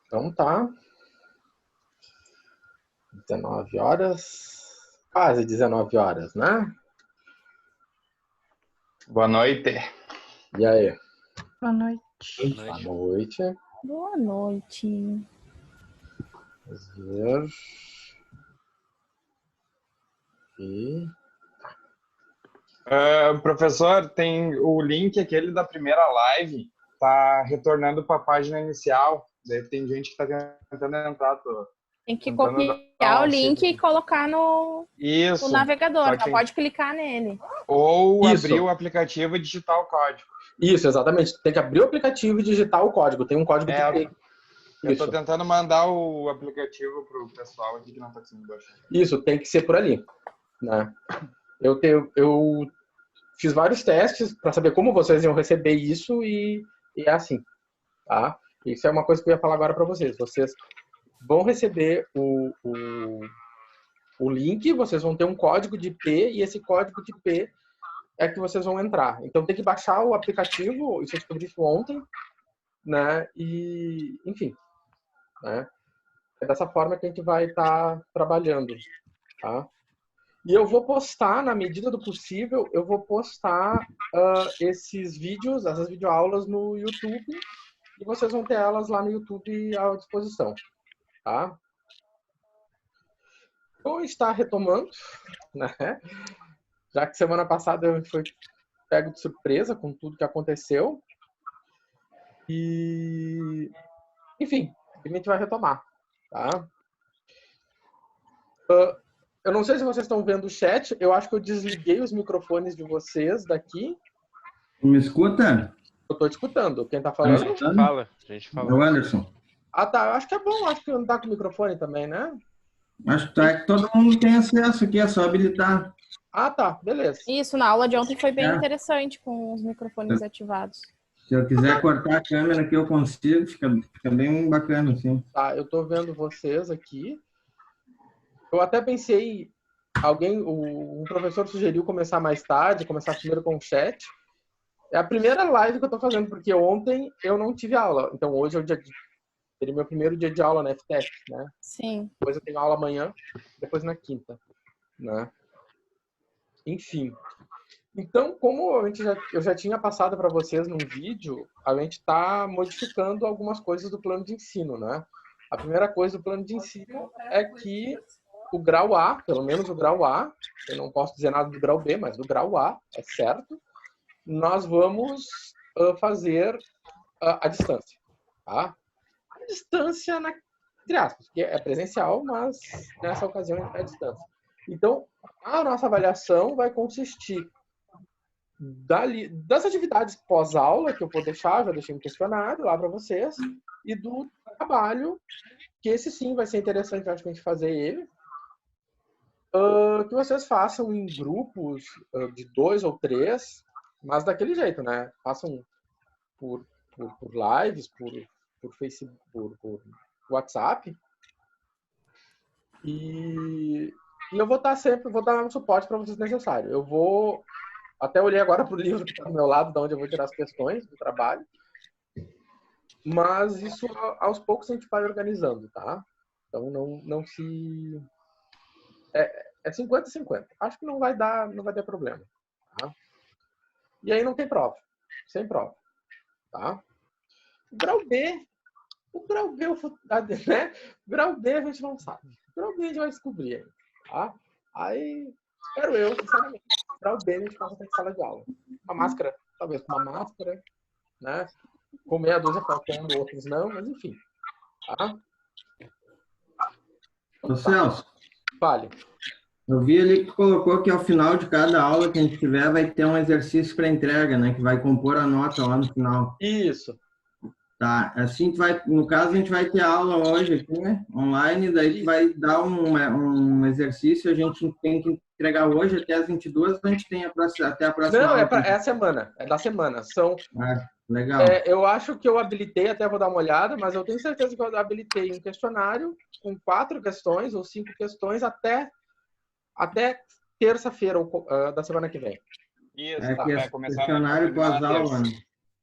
Então tá. 19 horas. Quase 19 horas, né? Boa noite. E aí? Boa noite. Boa noite. Boa noite. Vamos ver. E... Professor, tem o link aquele da primeira live, tá retornando para a página inicial. Daí tem gente que está tentando entrar. Tem que tentando copiar o link e colocar no Isso. navegador, Só só pode clicar nele. Ou Isso. abrir o aplicativo e digitar o código. Isso, exatamente. Tem que abrir o aplicativo e digitar o código. Tem um código de P. Eu estou tentando mandar o aplicativo para o pessoal aqui que não está conseguindo baixar. Isso, tem que ser por ali, né? Eu fiz vários testes para saber como vocês iam receber isso e é assim, tá? Isso é uma coisa que eu ia falar agora para vocês. Vocês vão receber o link, vocês vão ter um código de IP e esse código de IP é que vocês vão entrar. Então tem que baixar o aplicativo, isso eu descobri isso ontem, né? E, enfim, né? É dessa forma que a gente vai estar trabalhando, tá? E eu vou postar, na medida do possível, eu vou postar esses vídeos, essas videoaulas no YouTube e vocês vão ter elas lá no YouTube à disposição, tá? Vou estar retomando, né? Já que semana passada eu fui pego de surpresa com tudo que aconteceu. E, enfim, a gente vai retomar, tá? Eu não sei se vocês estão vendo o chat, eu acho que eu desliguei os microfones de vocês daqui. Me escuta? Eu estou te escutando. Quem está falando? A gente fala. É o Anderson. Ah, tá. Eu acho que é bom. Acho que não tá com o microfone também, né? Acho que é que todo mundo tem acesso aqui, é só habilitar. Ah, tá. Beleza. Isso, na aula de ontem foi bem interessante com os microfones ativados. Se eu quiser cortar a câmera aqui, eu consigo. Fica bem bacana, assim. Tá, eu tô vendo vocês aqui. Eu até pensei... um professor sugeriu começar mais tarde, começar primeiro com o chat. É a primeira live que eu tô fazendo, porque ontem eu não tive aula. Então hoje é o dia seria meu primeiro dia de aula na FTech, né? Sim. Depois eu tenho aula amanhã, depois na quinta, né? Enfim. Então, como eu já tinha passado para vocês num vídeo, a gente está modificando algumas coisas do plano de ensino, né? A primeira coisa do plano de ensino é que o grau A, pelo menos o grau A, eu não posso dizer nada do grau B, mas do grau A, é certo, nós vamos fazer a distância, tá? A distância, entre aspas, que é presencial, mas nessa ocasião é a distância. Então, a nossa avaliação vai consistir das atividades pós-aula, que eu vou deixar, já deixei um questionário lá para vocês, e do trabalho, que esse sim vai ser interessante, acho que a gente fazer ele, que vocês façam em grupos de 2 ou 3, mas daquele jeito, né? Façam por lives, por Facebook, por WhatsApp. E eu vou estar sempre, vou dar um suporte para vocês necessário. Eu vou até olhei agora para o livro que está do meu lado, de onde eu vou tirar as questões do trabalho. Mas isso, aos poucos, a gente vai organizando, tá? Então, não se... É 50-50. Acho que não vai ter problema. Tá? E aí não tem prova. Sem prova. Tá? O grau B, né? O grau B a gente não sabe. O grau B a gente vai descobrir. Tá? Aí, espero eu, sinceramente. O grau B a gente passa em sala de aula. Uma máscara, talvez uma máscara, né? Com meia dúzia faltando, outros não, mas enfim. Tá? Ô, Celso. Fale. Eu vi ali que colocou que ao final de cada aula que a gente tiver vai ter um exercício para entrega, né? Que vai compor a nota lá no final. Isso. Tá, assim no caso a gente vai ter aula hoje aqui, né? Online, daí vai dar um exercício, a gente tem que entregar hoje até as 22, a gente tem até a próxima Não, aula. é a semana, é da semana. Legal. Eu acho que eu habilitei, até vou dar uma olhada, mas eu tenho certeza que eu habilitei um questionário com 4 questões ou 5 questões até terça-feira da semana que vem. Isso, vai começar questionário pós-aula, né?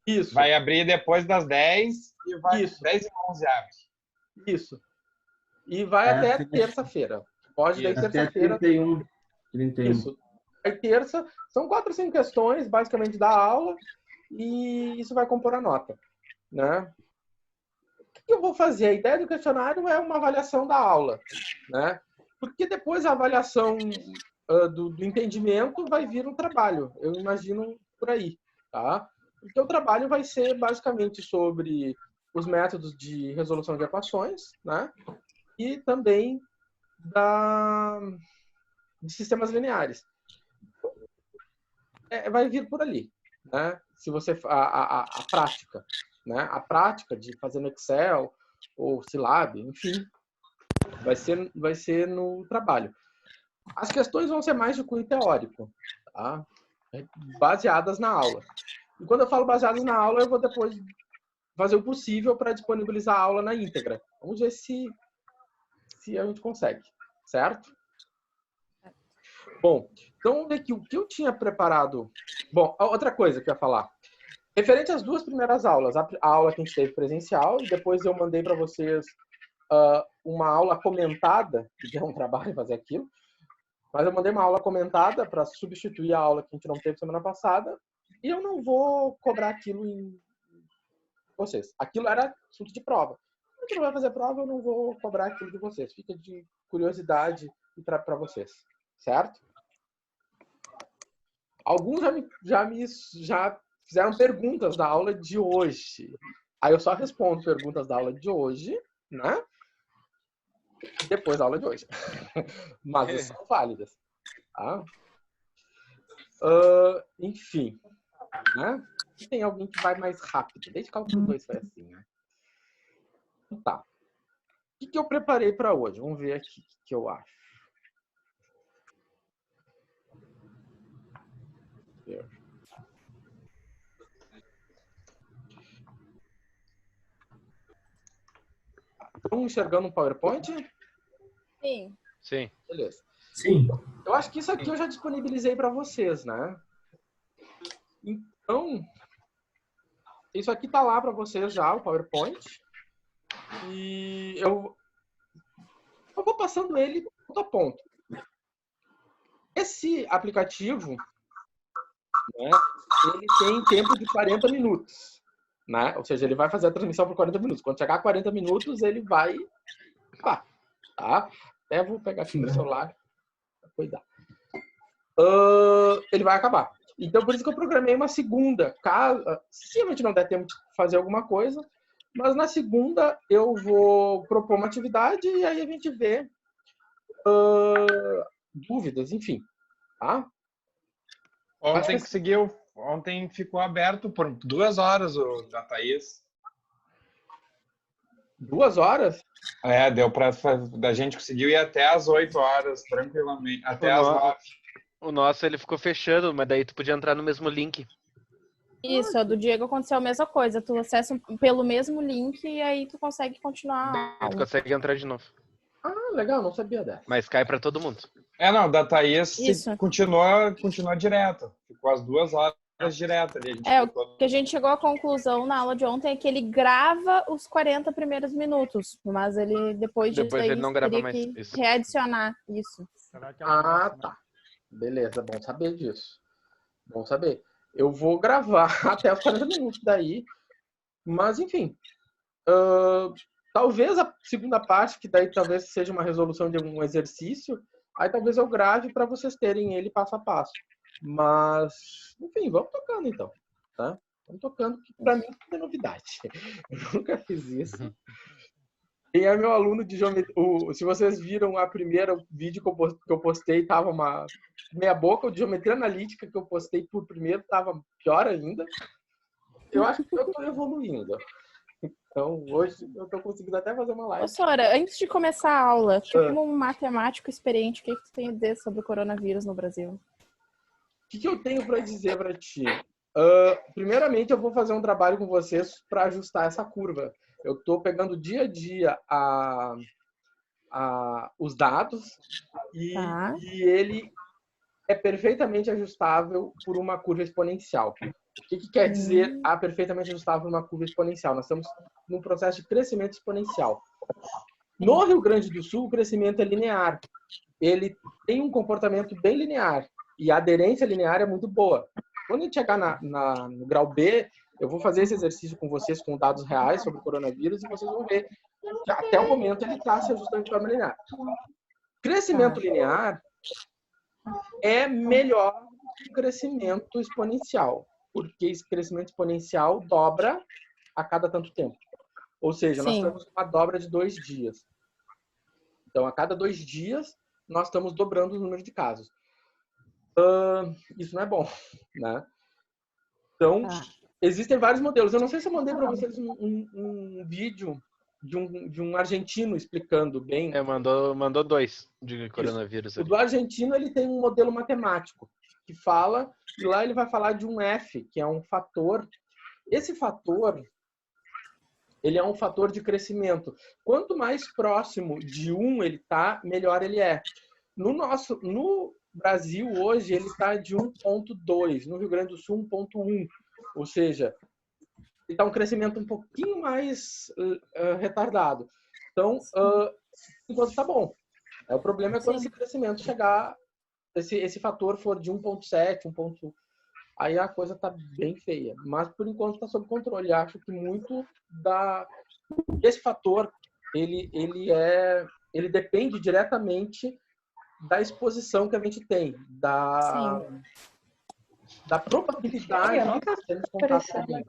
Isso. Vai abrir depois das 10 e vai Isso. 10 e 11 abre. Isso. E vai até terça-feira. Pode daí terça-feira. 31. Isso. Aí terça, são 4 ou 5 questões, basicamente, da aula, e isso vai compor a nota, né? O que eu vou fazer? A ideia do questionário é uma avaliação da aula, né? Porque depois a avaliação do entendimento vai vir no trabalho, eu imagino por aí, tá? Porque o trabalho vai ser basicamente sobre os métodos de resolução de equações, né? E também de sistemas lineares. Vai vir por ali, né? Se você a prática, né? A prática de fazer no Excel ou Silab, enfim, vai ser no trabalho. As questões vão ser mais de cunho teórico, tá? Baseadas na aula. E quando eu falo baseadas na aula, eu vou depois fazer o possível para disponibilizar a aula na íntegra. Vamos ver se a gente consegue, certo? Bom, então vamos ver aqui o que eu tinha preparado. Bom, outra coisa que eu ia falar. Referente às 2 primeiras aulas, a aula que a gente teve presencial, e depois eu mandei para vocês uma aula comentada, que é um trabalho fazer aquilo, mas eu mandei uma aula comentada para substituir a aula que a gente não teve semana passada, e eu não vou cobrar aquilo em vocês. Aquilo era assunto de prova. A gente não vai fazer prova, eu não vou cobrar aquilo de vocês. Fica de curiosidade e para vocês, certo? Alguns já fizeram perguntas da aula de hoje. Aí eu só respondo perguntas da aula de hoje, né? Depois da aula de hoje. Mas são válidas. Tá? Enfim. Né? E tem alguém que vai mais rápido. Desde cálculo 2 foi assim, né? Então, tá. O que eu preparei para hoje? Vamos ver aqui o que eu acho. Estão enxergando um PowerPoint? Sim. Sim. Beleza. Sim. Eu acho que isso aqui eu já disponibilizei para vocês, né? Então, isso aqui tá lá para vocês já, o PowerPoint. E eu vou passando ele ponto a ponto. Esse aplicativo, né, ele tem tempo de 40 minutos. Né? Ou seja, ele vai fazer a transmissão por 40 minutos. Quando chegar a 40 minutos, ele vai... tá? Até vou pegar aqui no celular para cuidar. Ele vai acabar. Então, por isso que eu programei uma segunda. Se a gente não der tempo de fazer alguma coisa, mas na segunda eu vou propor uma atividade e aí a gente vê dúvidas, enfim. Tá? Ontem ficou aberto por 2 horas o da Thaís. 2 horas? Deu pra a gente conseguiu ir até às 8 horas, tranquilamente. Até às 9. O nosso ele ficou fechando, mas daí tu podia entrar no mesmo link. Isso, a do Diego aconteceu a mesma coisa. Tu acessa pelo mesmo link e aí tu consegue continuar. Daí tu consegue entrar de novo. Legal, não sabia dessa. Mas cai pra todo mundo. Não, da Thaís Isso. continua direto. Ficou às 2 horas direto ali. O que a gente chegou à conclusão na aula de ontem é que ele grava os 40 primeiros minutos, mas ele depois ele não grava mais. teria que Isso. readicionar isso. Tá. Beleza, bom saber disso. Bom saber. Eu vou gravar até os 40 minutos daí, mas enfim. Talvez a segunda parte, que daí talvez seja uma resolução de algum exercício, aí talvez eu grave para vocês terem ele passo a passo. Mas, enfim, vamos tocando então, tá? Vamos tocando, que para mim é novidade. Eu nunca fiz isso. Quem é meu aluno de geometria... Se vocês viram a primeira vídeo que eu postei, tava uma meia boca. O de geometria analítica que eu postei por primeiro tava pior ainda. Eu acho que eu tô evoluindo. Então, hoje eu tô conseguindo até fazer uma live. Sora, antes de começar a aula, como um matemático experiente, o que tu tem a dizer sobre o coronavírus no Brasil? O que eu tenho para dizer para ti? Primeiramente, eu vou fazer um trabalho com vocês para ajustar essa curva. Eu estou pegando dia a dia os dados e ele é perfeitamente ajustável por uma curva exponencial. O que quer dizer perfeitamente ajustável por uma curva exponencial? Nós estamos num processo de crescimento exponencial. No Rio Grande do Sul, o crescimento é linear. Ele tem um comportamento bem linear. E a aderência linear é muito boa. Quando a gente chegar no grau B, eu vou fazer esse exercício com vocês, com dados reais sobre o coronavírus, e vocês vão ver que até o momento ele está se ajustando de forma linear. Crescimento linear é melhor que o crescimento exponencial, porque esse crescimento exponencial dobra a cada tanto tempo. Ou seja, nós temos uma dobra de 2 dias. Então, a cada 2 dias, nós estamos dobrando o número de casos. Isso não é bom, né? Então, existem vários modelos. Eu não sei se eu mandei para vocês um vídeo de um argentino explicando bem. Mandou 2 de coronavírus. O do argentino, ele tem um modelo matemático que fala, e lá ele vai falar de um F, que é um fator. Esse fator, ele é um fator de crescimento. Quanto mais próximo de 1 ele está, melhor ele é. No Brasil, hoje, ele está de 1,2. No Rio Grande do Sul, 1,1. Ou seja, ele está um crescimento um pouquinho mais retardado. Então, enquanto está bom. O problema é quando esse crescimento chegar, esse fator for de 1,7, 1. Aí a coisa está bem feia. Mas, por enquanto, está sob controle. Acho que muito esse fator, ele depende diretamente da exposição que a gente tem, da probabilidade de termos contato com alguém.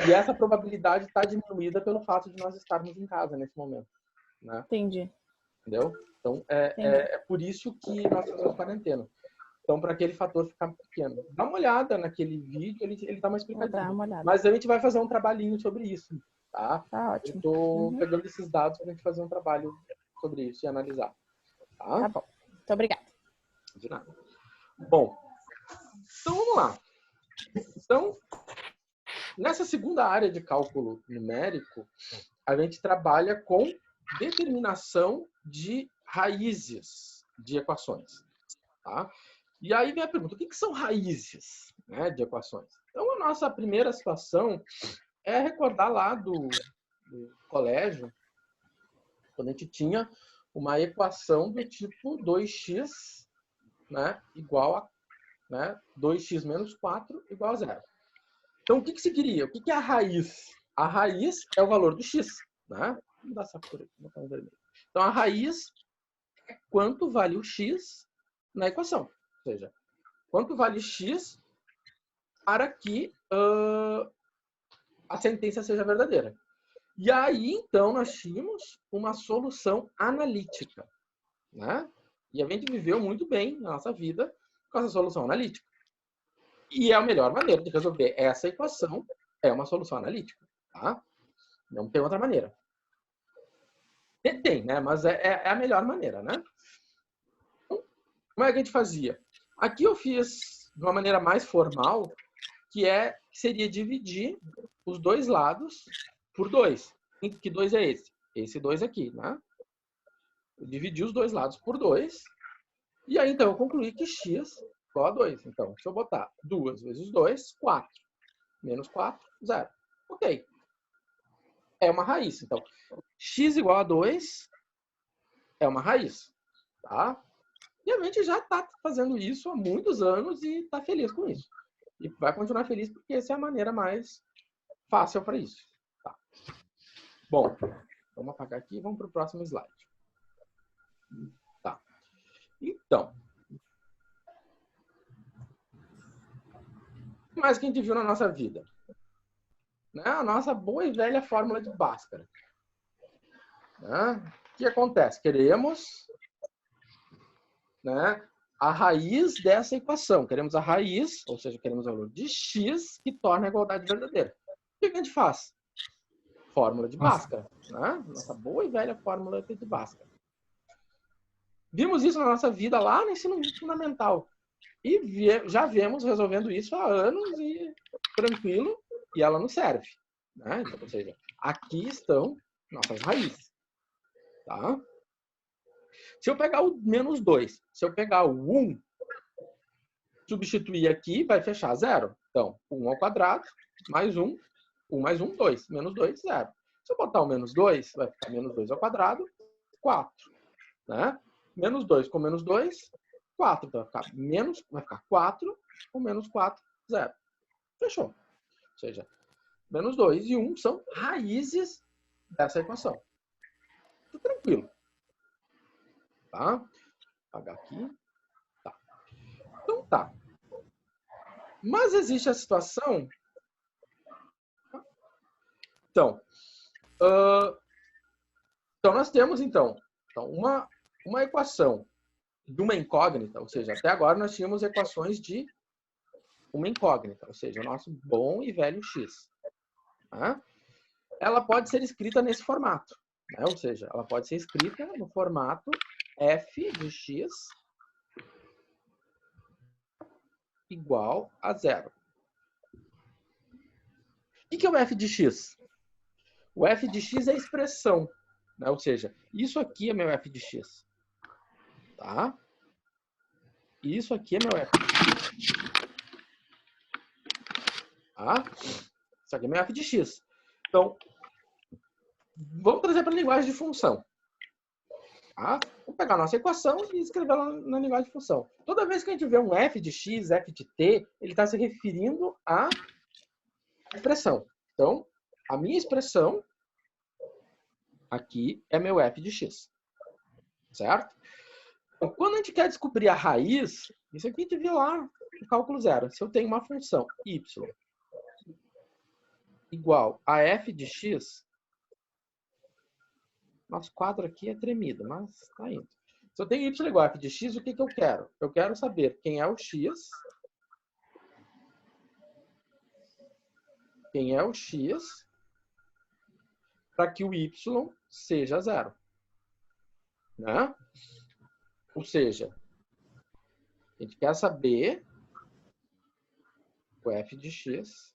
E essa probabilidade está diminuída pelo fato de nós estarmos em casa nesse momento. Né? Entendi. Entendeu? Então, é por isso que nós fazemos quarentena. Então, para aquele fator ficar pequeno. Dá uma olhada naquele vídeo, ele dá uma explicação. Mas a gente vai fazer um trabalhinho sobre isso. Tá? Tá ótimo. Eu estou pegando esses dados para a gente fazer um trabalho sobre isso e analisar. Tá bom. Muito obrigada. De nada. Bom, então vamos lá. Então, nessa segunda área de cálculo numérico, a gente trabalha com determinação de raízes de equações. Tá? E aí vem a pergunta, o que são raízes, né, de equações? Então, a nossa primeira situação é recordar lá do colégio, quando a gente tinha uma equação do tipo 2x, né, igual a 2x menos 4 igual a 0. Então, o que se queria? O que é a raiz? A raiz é o valor do x. Né? Vamos dar essa cor aqui, botar um vermelho. Então, a raiz é quanto vale o x na equação. Ou seja, quanto vale x para que a sentença seja verdadeira. E aí, então, nós tínhamos uma solução analítica. Né? E a gente viveu muito bem na nossa vida com essa solução analítica. E a melhor maneira de resolver essa equação é uma solução analítica. Tá? Não tem outra maneira. Tem, né? Mas é a melhor maneira, né? Então, como é que a gente fazia? Aqui eu fiz de uma maneira mais formal, que seria dividir os dois lados por 2. Que 2 é esse? Esse 2 aqui, né? Eu dividi os dois lados por 2. E aí, então, eu concluí que x igual a 2. Então, se eu botar 2 vezes 2, 4. Menos 4, 0. Ok. É uma raiz. Então, x igual a 2 é uma raiz. Tá? E a gente já está fazendo isso há muitos anos e está feliz com isso. E vai continuar feliz porque essa é a maneira mais fácil para isso. Tá. Bom, vamos apagar aqui e vamos para o próximo slide. Tá. Então, o que mais que a gente viu na nossa vida? Né? A nossa boa e velha fórmula de Bhaskara. Né? O que acontece? Queremos, né, a raiz dessa equação. Queremos a raiz, ou seja, queremos o valor de x que torna a igualdade verdadeira. O que a gente faz? Fórmula de Bhaskara. Né? Nossa boa e velha fórmula de Bhaskara. Vimos isso na nossa vida lá no ensino fundamental. E já vemos resolvendo isso há anos e tranquilo, e ela nos serve. Né? Então, ou seja, aqui estão nossas raízes. Tá? Se eu pegar o menos 2, se eu pegar o 1, substituir aqui, vai fechar 0. Então, 1 ao quadrado, mais 1, 1 mais 1, 2. Menos 2, 0. Se eu botar o menos 2, vai ficar menos 2 ao quadrado, 4. Né? Menos 2 com menos 2, 4. Então vai ficar 4 com menos 4, 0. Fechou. Ou seja, menos 2 e 1 são raízes dessa equação. Tá tranquilo. Tá? Vou apagar aqui. Tá. Então tá. Mas existe a situação... Então nós temos, então uma equação de uma incógnita, ou seja, até agora nós tínhamos equações de uma incógnita, ou seja, o nosso bom e velho x. Né? Ela pode ser escrita nesse formato, né? Ou seja, ela pode ser escrita no formato f de x igual a 0. O que é o f de x? O f de x é a expressão, né? Ou seja, isso aqui é meu f de x. Tá? Isso aqui é meu f de x. Tá? Isso aqui é meu f de x. Então, vamos trazer para a linguagem de função. Tá? Vamos pegar a nossa equação e escrever ela na linguagem de função. Toda vez que a gente vê um f de x, f de t, ele está se referindo à expressão. Então, a minha expressão aqui é meu f de x. Certo? Então, quando a gente quer descobrir a raiz, isso aqui a gente viu lá no cálculo zero. Se eu tenho uma função y igual a f de x, nosso quadro aqui é tremido, mas está indo. Se eu tenho y igual a f de x, o que eu quero? Eu quero saber quem é o x, para que o y seja 0. Né? Ou seja, a gente quer saber o f de x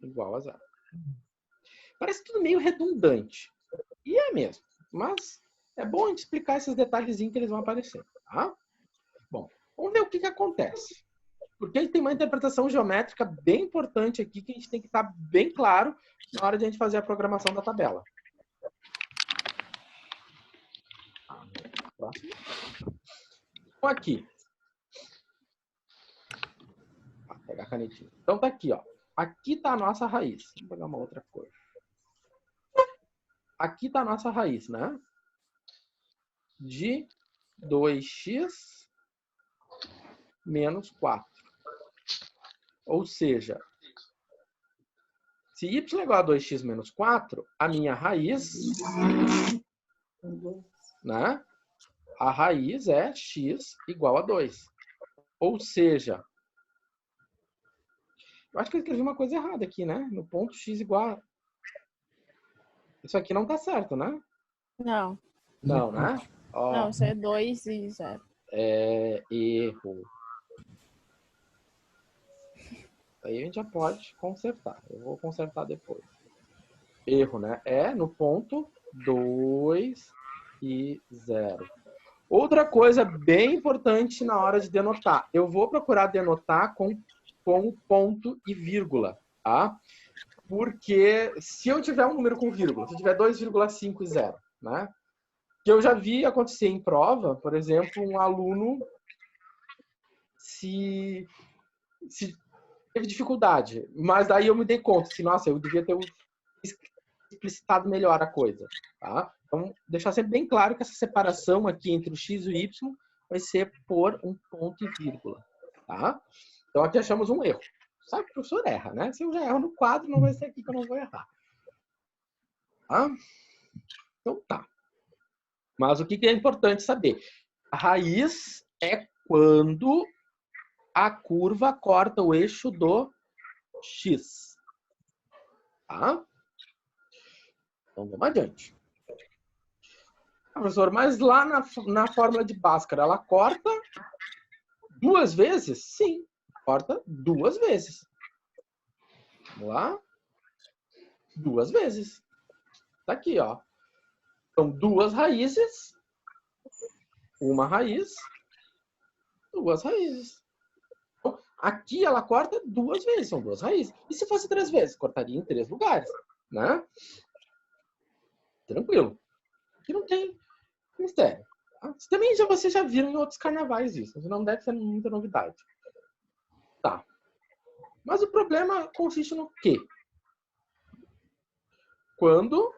igual a 0. Parece tudo meio redundante. E é mesmo. Mas é bom a gente explicar esses detalhezinhos que eles vão aparecer. Tá? Bom, vamos ver o que acontece. Porque tem uma interpretação geométrica bem importante aqui que a gente tem que estar bem claro na hora de a gente fazer a programação da tabela. Próximo. Então, aqui. Vou pegar a canetinha. Então, tá aqui, ó. Aqui está a nossa raiz. Vou pegar uma outra cor. Aqui está a nossa raiz, né? De 2x menos 4. Ou seja, se y igual a 2x menos 4, a minha raiz, né? A raiz é x igual a 2. Ou seja, eu acho que eu escrevi uma coisa errada aqui, né? No ponto x igual a... Isso aqui não tá certo, né? Não. Não, né? Ó, Não, isso é 2 e 0. é erro. Aí a gente já pode consertar. Eu vou consertar depois. Erro, né? É no ponto 2 e 0. Outra coisa bem importante na hora de denotar. Eu vou procurar denotar com ponto e vírgula, tá? Porque se eu tiver um número com vírgula, se eu tiver 2,5 e 0, né? Que eu já vi acontecer em prova, por exemplo, um aluno se teve dificuldade, mas daí eu me dei conta, assim, nossa, eu devia ter explicitado melhor a coisa, tá? Então, deixar sempre bem claro que essa separação aqui entre o x e o y vai ser por um ponto e vírgula, tá? Então, aqui achamos um erro. Sabe que o professor erra, né? Se eu já erro no quadro, não vai ser aqui que eu não vou errar. Tá? Então, tá. Mas o que é importante saber? A raiz é quando a curva corta o eixo do x. Tá? Então, vamos adiante. Professor, mas lá na fórmula de Bhaskara, ela corta 2 vezes? Sim, corta 2 vezes. Vamos lá. 2 vezes. Tá aqui, ó. São 2 raízes. Uma raiz. 2 raízes. Então, aqui ela corta 2 vezes. São 2 raízes. E se fosse 3 vezes? Cortaria em 3 lugares. né? Tranquilo. Aqui não tem mistério. Tá? Também vocês já viram em outros carnavais isso. Não deve ser muita novidade. Tá. Mas o problema consiste no quê? Quando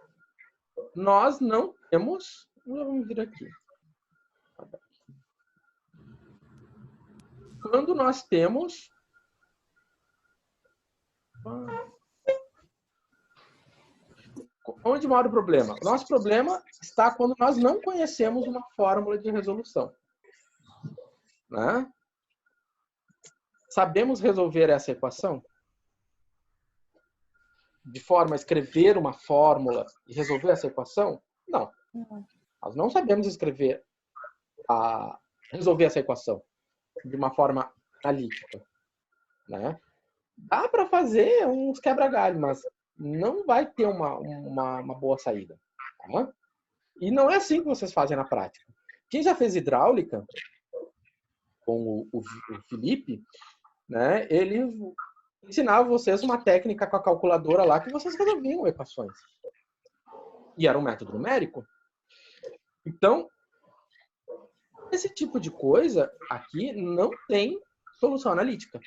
nós não temos... Vamos vir aqui. Quando nós temos... Onde mora o problema? O nosso problema está quando nós não conhecemos uma fórmula de resolução. Né? Sabemos resolver essa equação? De forma a escrever uma fórmula e resolver essa equação? Não. Nós não sabemos resolver essa equação de uma forma analítica. Né? Dá para fazer uns quebra-galho, mas não vai ter uma boa saída. Tá? E não é assim que vocês fazem na prática. Quem já fez hidráulica, com o Felipe, né, ele ensinava vocês uma técnica com a calculadora lá que vocês resolviam equações. E era um método numérico. Então, esse tipo de coisa aqui não tem solução analítica.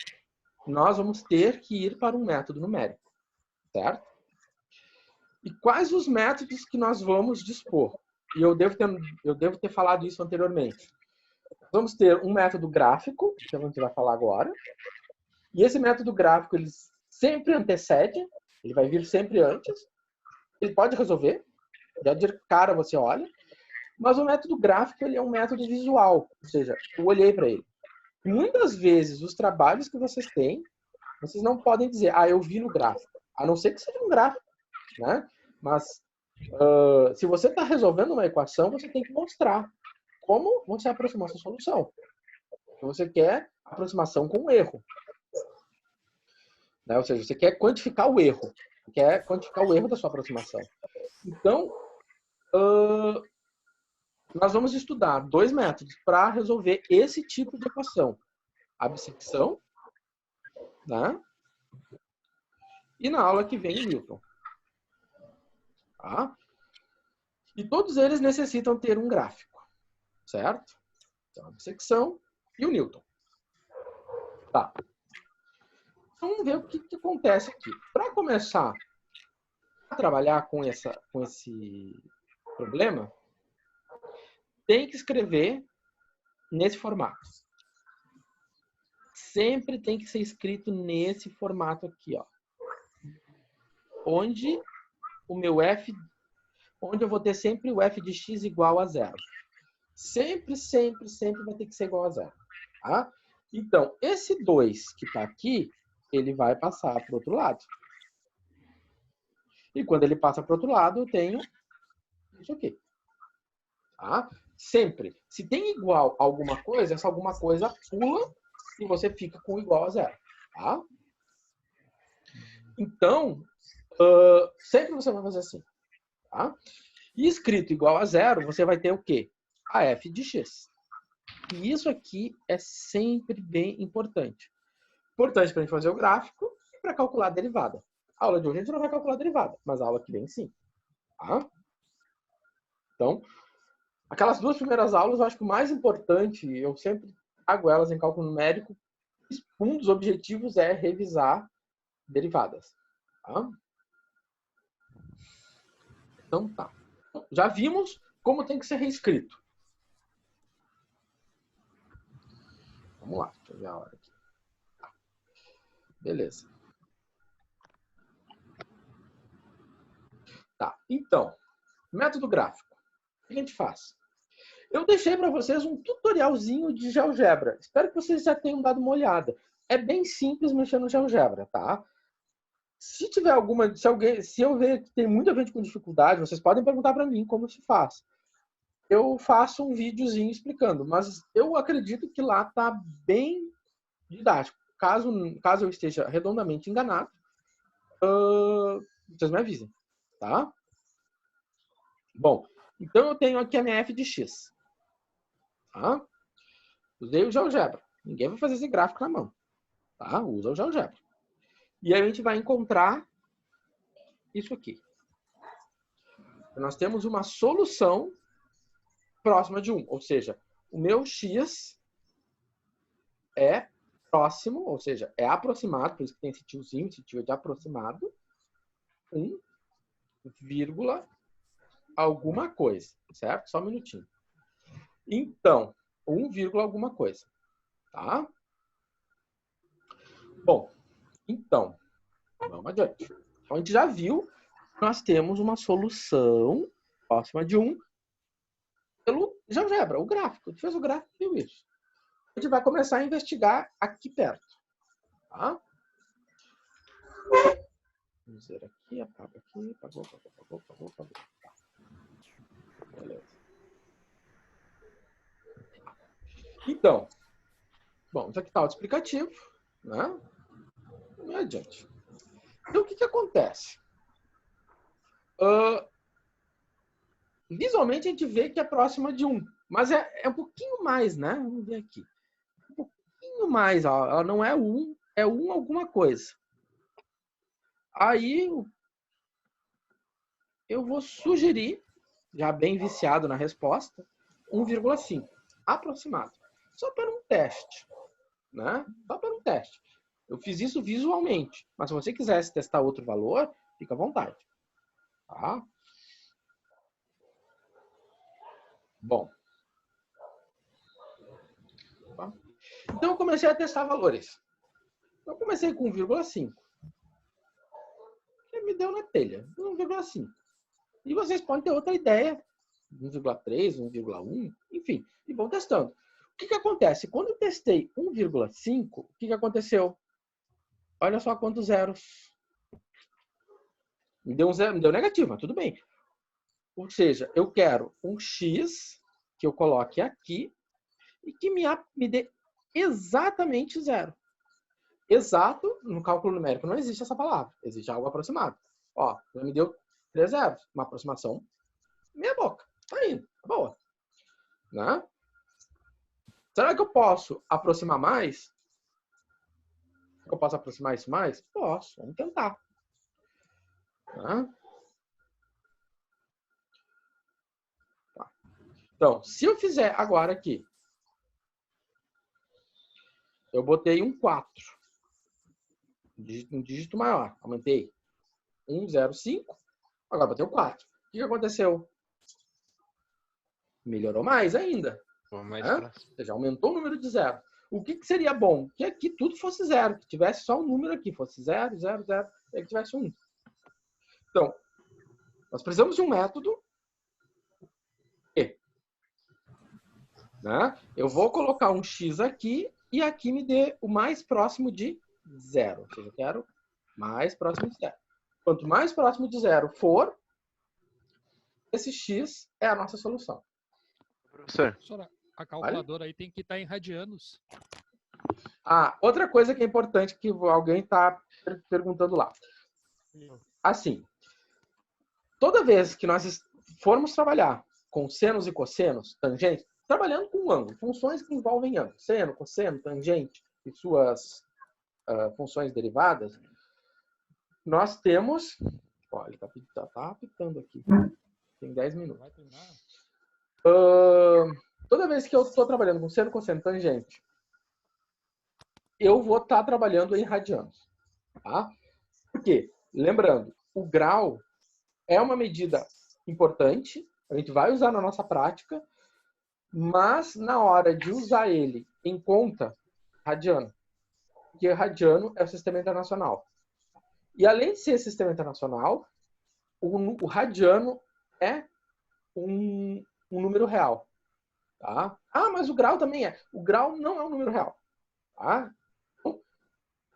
Nós vamos ter que ir para um método numérico. Certo? E quais os métodos que nós vamos dispor? E eu devo ter falado isso anteriormente. Vamos ter um método gráfico, que a gente vai falar agora. E esse método gráfico, ele sempre antecede, ele vai vir sempre antes. Ele pode resolver, já de cara você olha. Mas o método gráfico, ele é um método visual. Ou seja, eu olhei para ele. E muitas vezes, os trabalhos que vocês têm, vocês não podem dizer, eu vi no gráfico. A não ser que seja um gráfico, né? Mas se você está resolvendo uma equação, você tem que mostrar como você aproxima essa solução. Você quer aproximação com erro. Né? Ou seja, você quer quantificar o erro. Você quer quantificar o erro da sua aproximação. Então, nós vamos estudar 2 métodos para resolver esse tipo de equação. A bissecção, né? E na aula que vem, Newton. Tá? E todos eles necessitam ter um gráfico. Certo? Então, a bissecção e o Newton. Tá. Vamos ver o que acontece aqui. Para começar a trabalhar com esse problema, tem que escrever nesse formato. Sempre tem que ser escrito nesse formato aqui, ó. Onde eu vou ter sempre o f de x igual a 0. Sempre, sempre, sempre vai ter que ser igual a 0. Tá? Então, esse 2 que está aqui, ele vai passar para o outro lado. E quando ele passa para o outro lado, eu tenho isso aqui. Tá? Sempre. Se tem igual a alguma coisa, essa alguma coisa pula e você fica com igual a 0. Tá? Então, sempre você vai fazer assim. Tá? E escrito igual a 0, você vai ter o quê? A f de x. E isso aqui é sempre bem importante. Importante para a gente fazer o gráfico e para calcular a derivada. A aula de hoje a gente não vai calcular a derivada, mas a aula que vem sim. Tá? Então, aquelas 2 primeiras aulas, eu acho que o mais importante, eu sempre trago elas em cálculo numérico, um dos objetivos é revisar derivadas. Tá? Então tá. Já vimos como tem que ser reescrito. Vamos lá, deixa eu ver a hora aqui. Beleza. Tá, então, método gráfico. O que a gente faz? Eu deixei para vocês um tutorialzinho de GeoGebra. Espero que vocês já tenham dado uma olhada. É bem simples mexer no GeoGebra, tá? Se tiver alguma, se eu ver que tem muita gente com dificuldade, vocês podem perguntar para mim como se faz. Eu faço um videozinho explicando, mas eu acredito que lá tá bem didático. Caso eu esteja redondamente enganado, vocês me avisem, tá? Bom, então eu tenho aqui a minha f de x. Tá? Usei o GeoGebra. Ninguém vai fazer esse gráfico na mão. Tá? Usa o GeoGebra. E aí a gente vai encontrar isso aqui. Nós temos uma solução próxima de 1, ou seja, o meu x é próximo, ou seja, é aproximado, por isso que tem esse tiozinho, esse tio é de aproximado, 1, vírgula, alguma coisa, certo? Só um minutinho. Então, 1, vírgula, alguma coisa, tá? Bom, então, vamos adiante. Então, a gente já viu que nós temos uma solução próxima de 1 pelo GeoGebra, o gráfico. A gente fez o gráfico e viu isso. A gente vai começar a investigar aqui perto. Tá? Vamos ver aqui, apaga aqui, apagou. Tá. Beleza. Então, bom, isso aqui está o explicativo, né? Vamos adiante. Então, o que acontece? Visualmente, a gente vê que é próxima de 1, mas é um pouquinho mais, né? Vamos ver aqui. Um pouquinho mais, ó. Ela não é 1, é 1 alguma coisa. Aí, eu vou sugerir, já bem viciado na resposta, 1,5, aproximado. Só para um teste, né? Só para um teste. Eu fiz isso visualmente, mas se você quisesse testar outro valor, fica à vontade. Tá? Bom. Tá? Então, eu comecei a testar valores. Eu comecei com 1,5. Que me deu na telha. 1,5. E vocês podem ter outra ideia. 1,3, 1,1, enfim. E vão testando. O que acontece? Quando eu testei 1,5, o que aconteceu? Olha só quantos zeros. Me deu um zero, me deu negativo, mas tudo bem. Ou seja, eu quero um x que eu coloque aqui e que me dê exatamente zero. Exato, no cálculo numérico não existe essa palavra. Existe algo aproximado. Ó, me deu 3 zeros. Uma aproximação meia boca. Tá indo, tá boa. Né? Será que eu posso aproximar mais? Eu posso aproximar isso mais? Posso, vamos tentar. Né? Tá. Então, se eu fizer agora aqui, eu botei um 4. Um dígito maior. Aumentei 1,05. Agora botei o 4. O que aconteceu? Melhorou mais ainda. Né? Ou seja, aumentou o número de zero. O que seria bom? Que aqui tudo fosse zero. Que tivesse só um número aqui. Fosse 0, 0, 0. E que tivesse 1. Então, nós precisamos de um método. Né? Eu vou colocar um x aqui e aqui me dê o mais próximo de 0. Ou seja, eu quero mais próximo de 0. Quanto mais próximo de 0 for, esse x é a nossa solução. Professor, a calculadora aí tem que estar em radianos. Ah, outra coisa que é importante que alguém está perguntando lá. Assim, toda vez que nós formos trabalhar com senos e cossenos, tangentes, trabalhando com ângulo, funções que envolvem ângulo, seno, cosseno, tangente e suas funções derivadas, nós temos... Olha, ele tá apitando aqui. Tem 10 minutos. Vai terminar? Toda vez que eu estou trabalhando com seno, cosseno, tangente, eu vou estar trabalhando em radianos. Tá? Por quê? Lembrando, o grau é uma medida importante, a gente vai usar na nossa prática, mas na hora de usar ele em conta, radiano. Porque radiano é o sistema internacional. E além de ser sistema internacional, o radiano é um número real. Tá? Ah, mas o grau também é. O grau não é um número real. Tá? Então,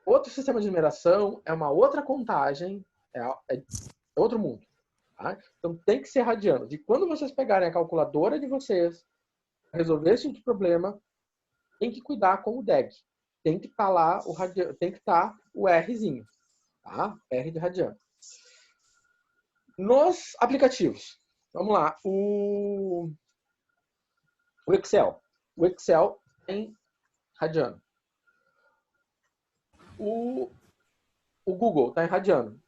outro sistema de numeração é uma outra contagem, é outro mundo. Tá? Então tem que ser radiano. E quando vocês pegarem a calculadora de vocês, resolver esse tipo de problema, tem que cuidar com o DEG. Tem que estar lá tem que estar o Rzinho. Tá? R de radiano. Nos aplicativos, vamos lá. O Excel. O Excel tem radiano. O Google está em radiano.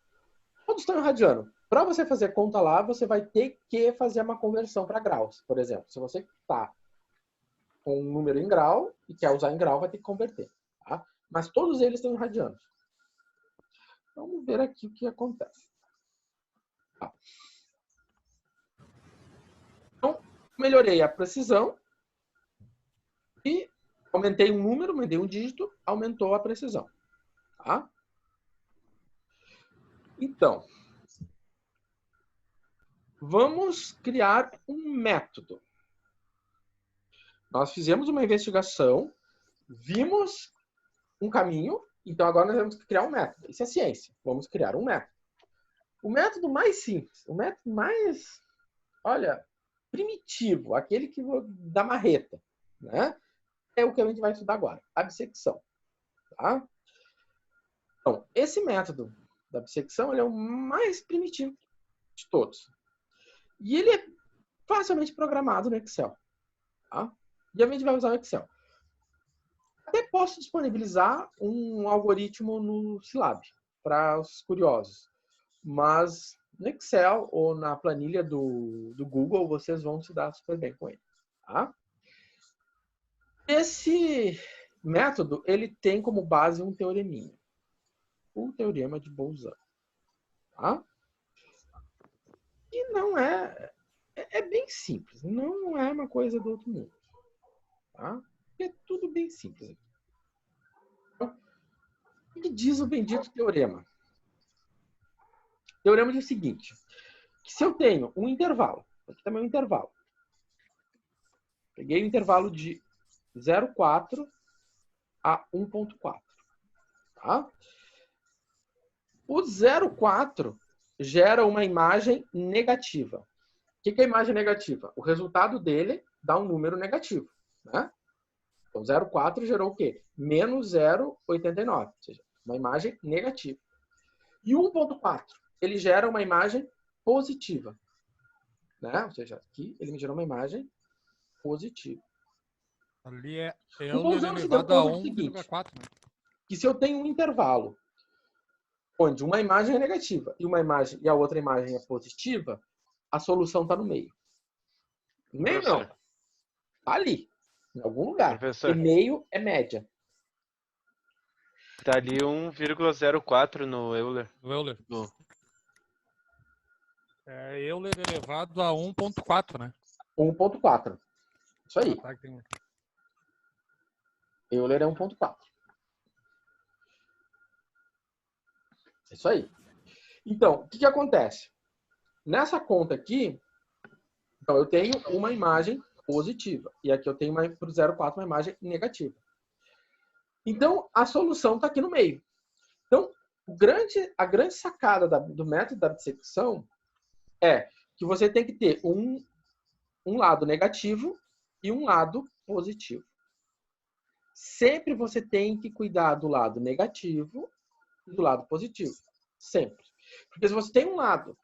Todos estão em radiano. Para você fazer conta lá, você vai ter que fazer uma conversão para graus. Por exemplo, se você está com um número em grau e quer usar em grau, vai ter que converter. Tá? Mas todos eles estão em radianos. Vamos ver aqui o que acontece. Tá. Então, melhorei a precisão e aumentei um número, aumentei um dígito, aumentou a precisão. Tá? Então, vamos criar um método. Nós fizemos uma investigação, vimos um caminho, então agora nós temos que criar um método. Isso é ciência. Vamos criar um método. O método mais simples, o método mais, olha, primitivo, aquele que dá marreta, né? É o que a gente vai estudar agora, a bissecção. Tá? Então, esse método da bissecção ele é o mais primitivo de todos. E ele é facilmente programado no Excel. Tá? E a gente vai usar o Excel. Até posso disponibilizar um algoritmo no Scilab para os curiosos. Mas no Excel ou na planilha do Google, vocês vão se dar super bem com ele. Tá? Esse método ele tem como base um teoreminha. O teorema de Bolzano. Tá? E não é bem simples. Não é uma coisa do outro mundo. Tá? É tudo bem simples. Então, o que diz o bendito teorema? O teorema diz o seguinte, que se eu tenho um intervalo, aqui também é um intervalo, peguei o intervalo de 0,4 a 1,4. Tá? O 0,4 gera uma imagem negativa. O que é a imagem negativa? O resultado dele dá um número negativo. Né? Então, 0,4 gerou o quê? Menos 0,89. Ou seja, uma imagem negativa. E 1,4, ele gera uma imagem positiva. Né? Ou seja, aqui ele me gerou uma imagem positiva. Ali é O Bolzano se deu elevado a conta do seguinte, 1,4, né? que se eu tenho um intervalo onde uma imagem é negativa e a outra imagem é positiva, a solução está no meio. No meio não. Está ali. Em algum lugar. Professor. E meio é média. Tá ali 1,04 no Euler. Do Euler. No... É Euler elevado a 1,4, né? 1,4. Isso aí. Tá, tem... Euler é 1,4. Isso aí. Então, o que acontece? Nessa conta aqui, então, eu tenho uma imagem positiva. E aqui eu tenho para o 0,4 uma imagem negativa. Então, a solução está aqui no meio. Então, a grande sacada do método da bissecção é que você tem que ter um lado negativo e um lado positivo. Sempre você tem que cuidar do lado negativo e do lado positivo. Sempre. Porque se você tem um lado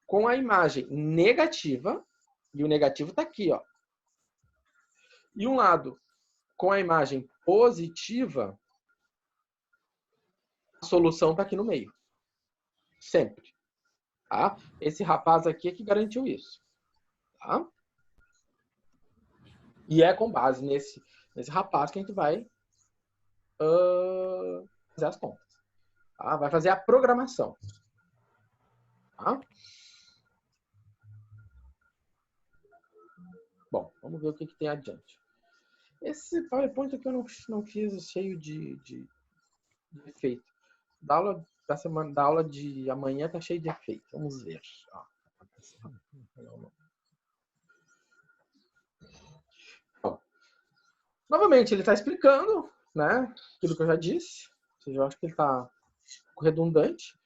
com a imagem negativa, e o negativo está aqui, ó, e um lado com a imagem positiva, a solução está aqui no meio. Sempre. Tá? Esse rapaz aqui é que garantiu isso. Tá? E é com base nesse rapaz que a gente vai fazer as contas. Tá? Vai fazer a programação. Tá? Bom, vamos ver o que tem adiante. Esse PowerPoint aqui eu não fiz cheio de efeito. Da aula de amanhã tá cheio de efeito. Vamos ver. Bom, novamente, ele está explicando, né, aquilo que eu já disse. Ou seja, eu acho que ele está redundante.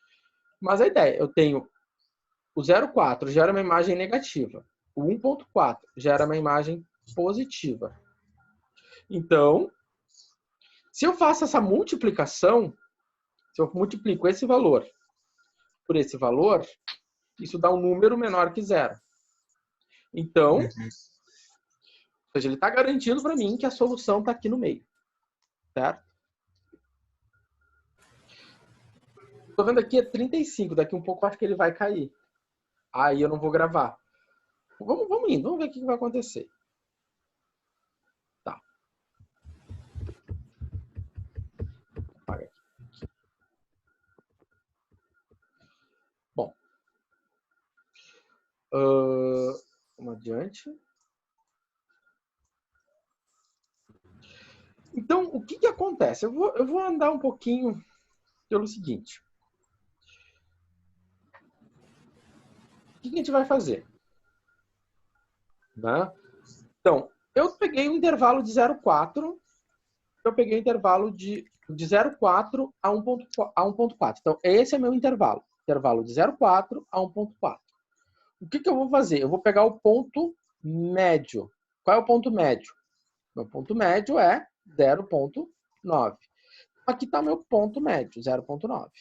Mas a ideia, eu tenho o 0,4 gera uma imagem negativa. O 1,4 gera uma imagem positiva. Então, se eu faço essa multiplicação, se eu multiplico esse valor por esse valor, isso dá um número menor que 0. Então, ou seja, ele está garantindo para mim que a solução está aqui no meio. Certo? Tô vendo aqui é 35, daqui um pouco eu acho que ele vai cair. Aí eu não vou gravar. Vamos indo, vamos ver o que vai acontecer. Tá. Apaga aqui. Bom. Vamos adiante. Então, o que acontece? Eu vou andar um pouquinho pelo seguinte. O que a gente vai fazer? Né? Então, eu peguei um intervalo de 0,4. Eu peguei um intervalo de 0,4 a 1,4. Então, esse é meu intervalo. Intervalo de 0,4 a 1,4. O que eu vou fazer? Eu vou pegar o ponto médio. Qual é o ponto médio? Meu ponto médio é 0,9. Aqui está meu ponto médio, 0,9.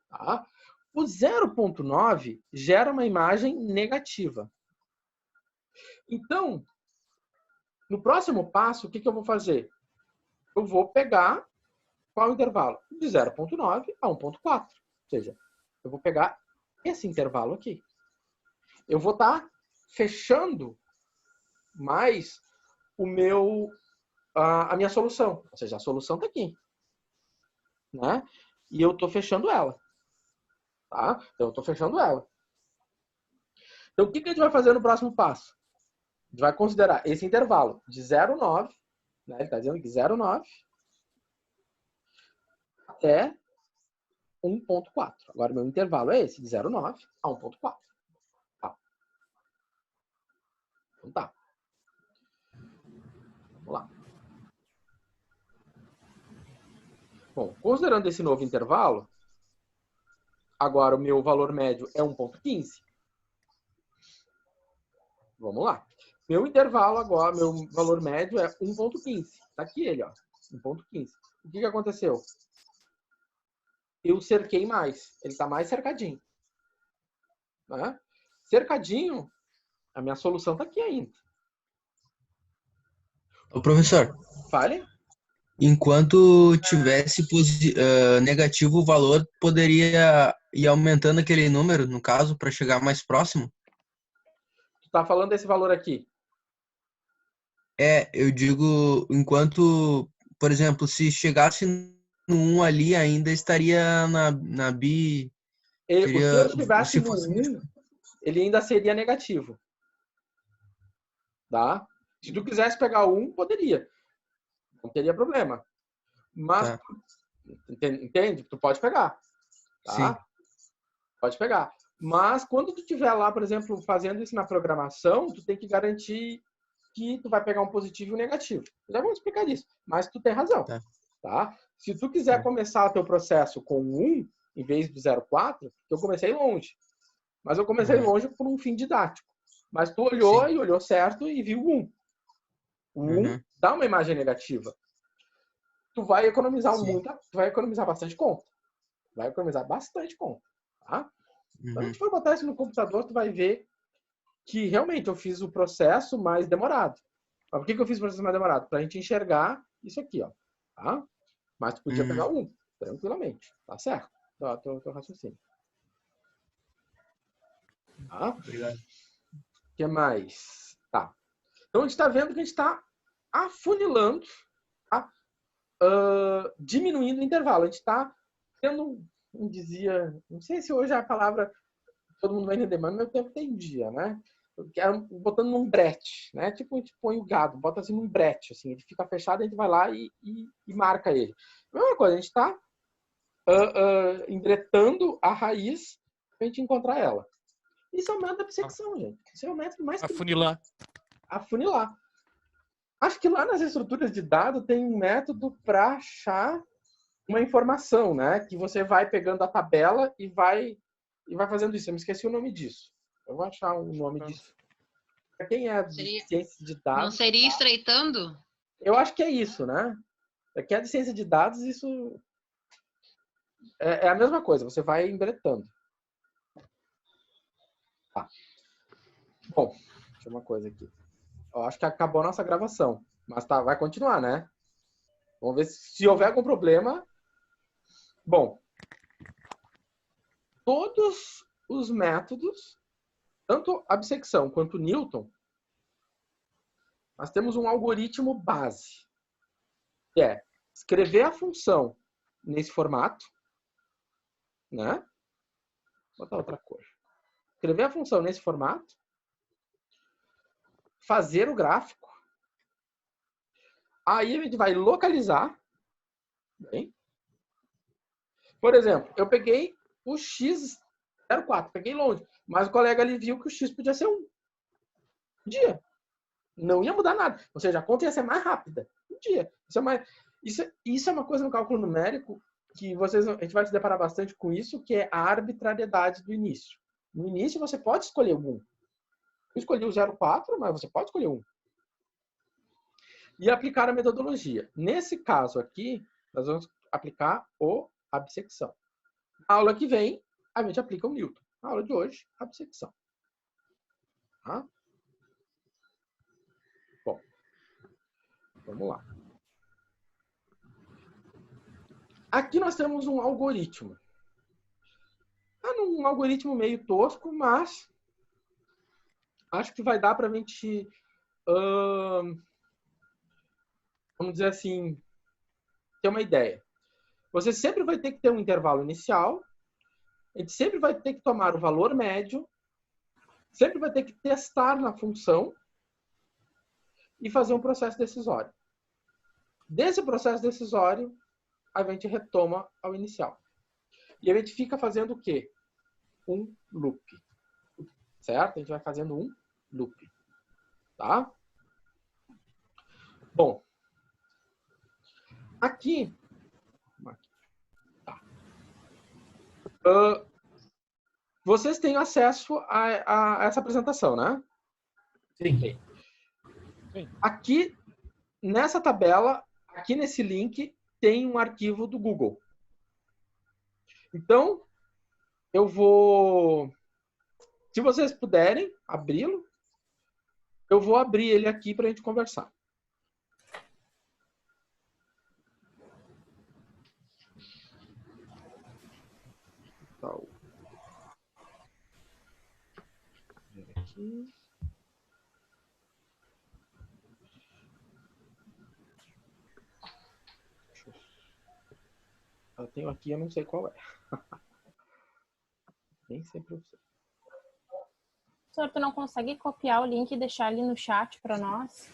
Tá? O 0,9 gera uma imagem negativa. Então, no próximo passo, o que eu vou fazer? Eu vou pegar qual é o intervalo? De 0,9 a 1,4. Ou seja, eu vou pegar esse intervalo aqui. Eu vou estar fechando mais a minha solução. Ou seja, a solução está aqui. Né? E eu estou fechando ela. Tá? Então, eu estou fechando ela. Então, o que a gente vai fazer no próximo passo? A gente vai considerar esse intervalo de 0,9, né? Ele está dizendo que 0,9 até 1,4. Agora, meu intervalo é esse, de 0,9 a 1,4. Tá. Então, tá. Vamos lá. Bom, considerando esse novo intervalo, agora o meu valor médio é 1,15. Vamos lá. Meu intervalo agora, meu valor médio é 1,15. Está aqui ele, ó. 1,15. O que aconteceu? Eu cerquei mais. Ele está mais cercadinho. Né? Cercadinho, a minha solução está aqui ainda. Ô, professor, Fale. enquanto tivesse negativo o valor, poderia ir aumentando aquele número, no caso, para chegar mais próximo? Tu está falando desse valor aqui. Eu digo, enquanto, por exemplo, se chegasse no 1 ali, ainda estaria na bi... Se eu estivesse no fosse 1, ele ainda seria negativo. Tá? Se tu quisesse pegar o 1, poderia. Não teria problema. Mas, Tá. Entende? Tu pode pegar. Tá? Sim. Pode pegar. Mas quando tu estiver lá, por exemplo, fazendo isso na programação, tu tem que garantir que tu vai pegar um positivo e um negativo. Já vamos explicar isso. Mas tu tem razão. Tá? Se tu quiser começar o teu processo com 1, em vez do 0,4, eu comecei longe. Mas eu comecei longe por um fim didático. Mas tu olhou e olhou certo e viu 1. O 1 dá uma imagem negativa. Tu vai economizar tu vai economizar bastante conta. Vai economizar bastante conta. Tá? Quando a gente for botar isso no computador, tu vai ver que realmente eu fiz o processo mais demorado. Mas por que eu fiz o processo mais demorado? Para a gente enxergar isso aqui, ó. Tá? Mas tu podia pegar 1, tranquilamente. Tá certo? Teu raciocínio. Tá? Obrigado. O que mais? Tá. Então a gente está vendo que a gente está afunilando, tá? Diminuindo o intervalo. A gente está tendo, não sei se hoje é a palavra todo mundo vai entender, mas no meu tempo tem dia, né? Botando num brete, né? Tipo, a gente põe o gado, bota assim num brete, assim, ele fica fechado, a gente vai lá e marca ele. A mesma coisa, a gente está embretando a raiz para a gente encontrar ela. Isso aumenta a bissecção, gente. Isso aumenta mais que... Afunilar. Acho que lá nas estruturas de dado tem um método para achar uma informação, né? Que você vai pegando a tabela e vai fazendo isso. Eu me esqueci o nome disso. Eu vou achar o nome disso. Para quem é de ciência de dados... Não seria estreitando? Eu acho que é isso, né? Para quem é de ciência de dados, isso é a mesma coisa. Você vai embretando. Tá. Bom, deixa eu ver uma coisa aqui. Eu acho que acabou a nossa gravação. Mas tá, vai continuar, né? Vamos ver se houver algum problema. Bom, todos os métodos, tanto a bissecção quanto o Newton, nós temos um algoritmo base, que é escrever a função nesse formato, né? Vou botar outra cor. Escrever a função nesse formato, fazer o gráfico, aí a gente vai localizar, bem. Por exemplo, eu peguei o x04, peguei longe, mas o colega ali viu que o x podia ser 1. Podia. Não ia mudar nada. Ou seja, a conta ia ser mais rápida. Podia. Isso é uma coisa no cálculo numérico que a gente vai se deparar bastante com isso, que é a arbitrariedade do início. No início, você pode escolher um. Eu escolhi o 04, mas você pode escolher um. E aplicar a metodologia. Nesse caso aqui, nós vamos aplicar a bissecção. Na aula que vem, a gente aplica o Newton. Na aula de hoje, a bissecção. Tá? Bom, vamos lá. Aqui nós temos um algoritmo. Um algoritmo meio tosco, mas acho que vai dar para a gente, vamos dizer assim, ter uma ideia. Você sempre vai ter que ter um intervalo inicial, a gente sempre vai ter que tomar o valor médio, sempre vai ter que testar na função e fazer um processo decisório. Desse processo decisório, a gente retoma ao inicial. E a gente fica fazendo o quê? Um loop. Certo? A gente vai fazendo um loop. Tá? Bom. Aqui. Tá. Vocês têm acesso a essa apresentação, né? Sim. Aqui, nessa tabela, aqui nesse link, tem um arquivo do Google. Então, eu vou... Se vocês puderem abri-lo, eu vou abrir ele aqui para a gente conversar. Aqui. Eu tenho aqui, eu não sei qual é. Nem sempre eu sei. Senhor, tu não consegue copiar o link e deixar ali no chat para nós?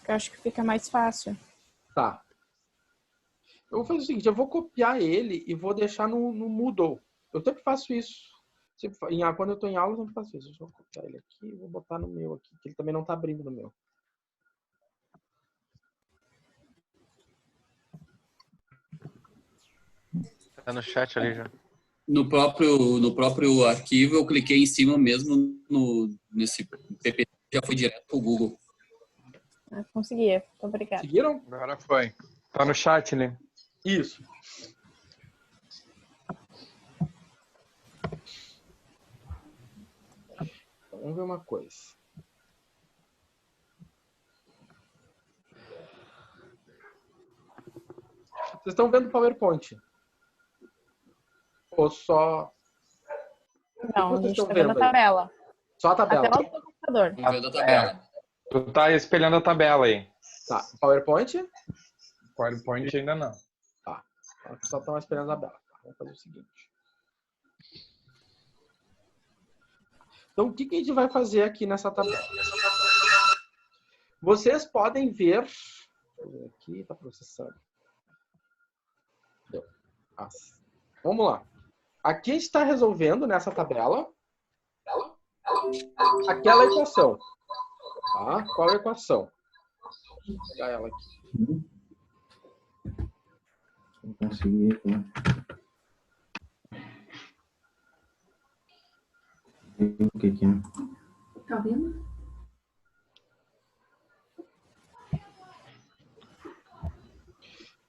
Eu acho que fica mais fácil. Tá. Eu vou fazer o seguinte, eu vou copiar ele e vou deixar no Moodle. Eu sempre faço isso. Quando eu estou em aula, eu sempre faço isso. Deixa eu copiar ele aqui e vou botar no meu aqui, que ele também não está abrindo no meu. Tá no chat ali já. No próprio arquivo, eu cliquei em cima mesmo nesse PPT, já foi direto pro Google. Consegui. Muito obrigada. Seguiram? Agora foi. Tá no chat ali. Isso. Vamos ver uma coisa. Vocês estão vendo o PowerPoint? Ou só... Não, a gente está vendo a tabela. Só a tabela. A tela do computador. Vamos ver da tabela. Tu tá espelhando a tabela aí. Tá. PowerPoint? PowerPoint ainda não. Tá. Só estão esperando a tabela. Tá. Vamos fazer o seguinte. Então, o que a gente vai fazer aqui nessa tabela? Vocês podem ver... Deixa eu ver aqui, está processando. Deu. Vamos lá. Aqui a gente está resolvendo nessa tabela aquela equação. Tá? Qual é a equação? Vou pegar ela aqui. Não consegui. O que que é? Tá vendo?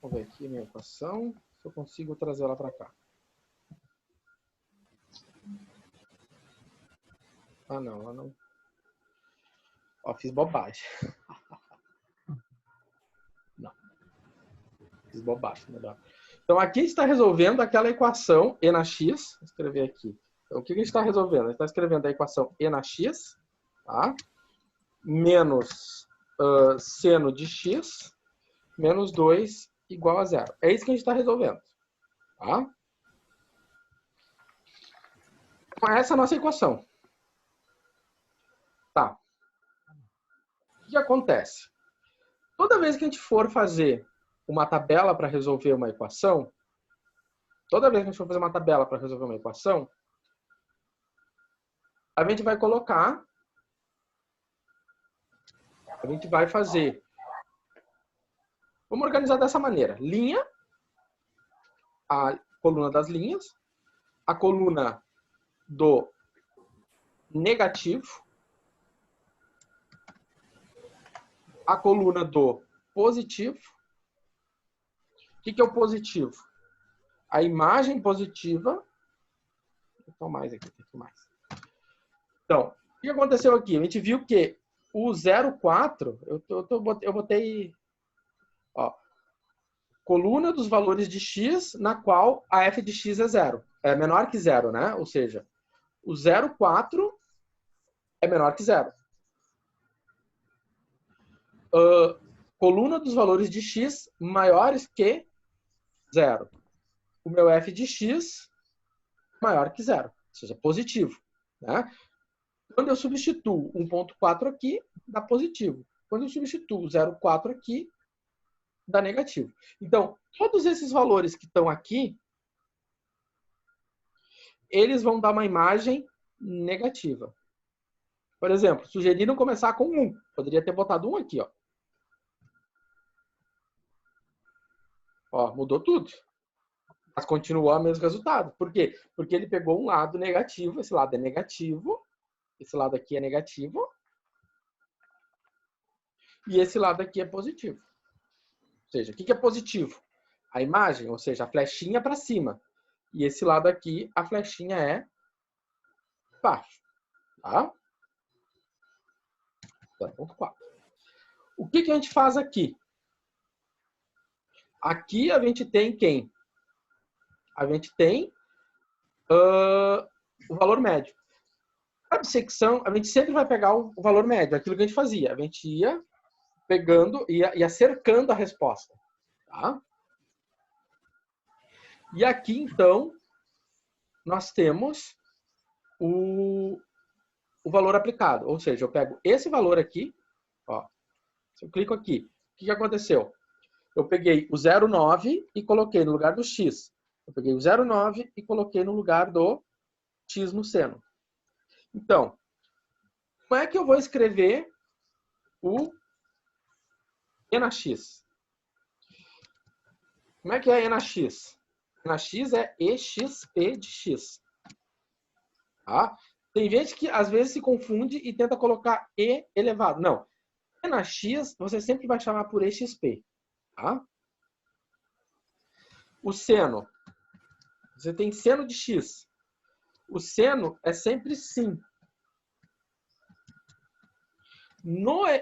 Vamos ver aqui a minha equação. Se eu consigo trazer ela para cá. Ah, não, ela não. Ó, fiz bobagem. Não. Fiz bobagem, melhor. Então, aqui a gente está resolvendo aquela equação E na X. Vou escrever aqui. Então, o que a gente está resolvendo? A gente está escrevendo a equação E na X, tá? Menos seno de X, menos 2 igual a 0. É isso que a gente está resolvendo. Tá? Então, essa é a nossa equação. Tá. O que acontece? Toda vez que a gente for fazer uma tabela para resolver uma equação, a gente vai colocar, a gente vai fazer, vamos organizar dessa maneira, linha, a coluna das linhas, a coluna do negativo, a coluna do positivo. O que é o positivo? A imagem positiva. Então, mais aqui, mais. Então, o que aconteceu aqui? A gente viu que o 0,4, eu botei, ó, coluna dos valores de x, na qual a f de x é 0. É menor que 0, né? Ou seja, o 0,4 é menor que 0. Coluna dos valores de x maiores que 0. O meu f de x maior que 0, ou seja, positivo. Né? Quando eu substituo 1,4 aqui, dá positivo. Quando eu substituo 0,4 aqui, dá negativo. Então, todos esses valores que estão aqui, eles vão dar uma imagem negativa. Por exemplo, sugeriram começar com 1. Poderia ter botado 1 aqui, ó. Ó, mudou tudo. Mas continuou o mesmo resultado. Por quê? Porque ele pegou um lado negativo, esse lado é negativo, esse lado aqui é negativo, e esse lado aqui é positivo. Ou seja, o que é positivo? A imagem, ou seja, a flechinha para cima. E esse lado aqui, a flechinha é baixo. Tá? 0,4. O que a gente faz aqui? Aqui a gente tem quem? A gente tem o valor médio. A dissecção, a gente sempre vai pegar o valor médio, aquilo que a gente fazia. A gente ia pegando, ia cercando a resposta. Tá? E aqui, então, nós temos o valor aplicado. Ou seja, eu pego esse valor aqui, ó, se eu clico aqui, o que aconteceu? Eu peguei o 0,9 e coloquei no lugar do x. Eu peguei o 0,9 e coloquei no lugar do x no seno. Então, como é que eu vou escrever o E na x? Como é que é E na x? E na x é EXP de x. Tá? Tem gente que às vezes se confunde e tenta colocar E elevado. Não. E na x você sempre vai chamar por EXP. Tá? O seno. Você tem seno de x. O seno é sempre sim.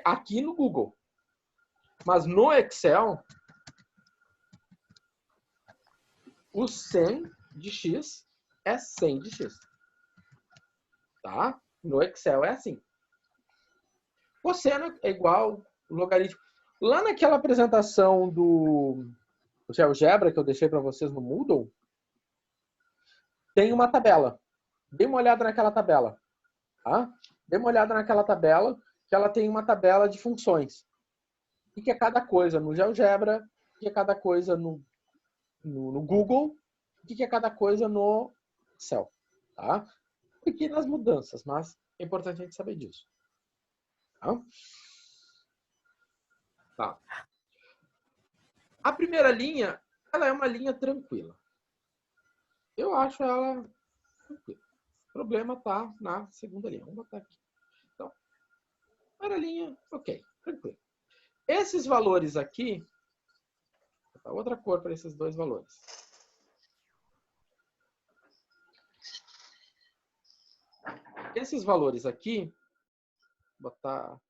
Aqui no Google. Mas no Excel, o 100 de x é 100 de x. Tá? No Excel é assim. O seno é igual logaritmo. Lá naquela apresentação do GeoGebra que eu deixei para vocês no Moodle, tem uma tabela. Dê uma olhada naquela tabela. Tá? Dê uma olhada naquela tabela, que ela tem uma tabela de funções. O que é cada coisa no GeoGebra, o que é cada coisa no Google, o que é cada coisa no Excel. Tá? Pequenas mudanças, mas é importante a gente saber disso. Tá? Tá. A primeira linha, ela é uma linha tranquila. Eu acho ela tranquila. O problema está na segunda linha. Vamos botar aqui. Então, primeira linha, ok, tranquilo. Esses valores aqui, vou botar outra cor para esses dois valores. Esses valores aqui, vou botar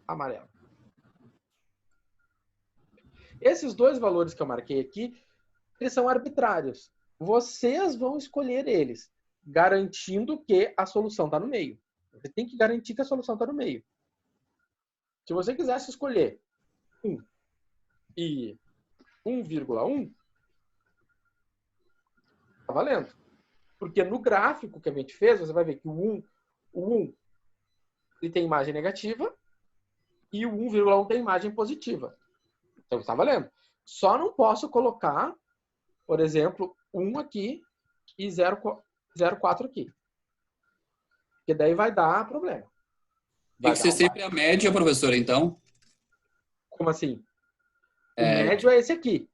amarelo. Esses dois valores que eu marquei aqui, eles são arbitrários. Vocês vão escolher eles, garantindo que a solução está no meio. Você tem que garantir que a solução está no meio. Se você quisesse escolher 1 e 1,1, tá valendo. Porque no gráfico que a gente fez, você vai ver que o 1 ele tem imagem negativa e o 1,1 tem imagem positiva. Então está valendo. Só não posso colocar, por exemplo, 1 aqui e 0,4 aqui. Porque daí vai dar problema. Tem que ser sempre a média, professor, então? Como assim? O médio é esse aqui.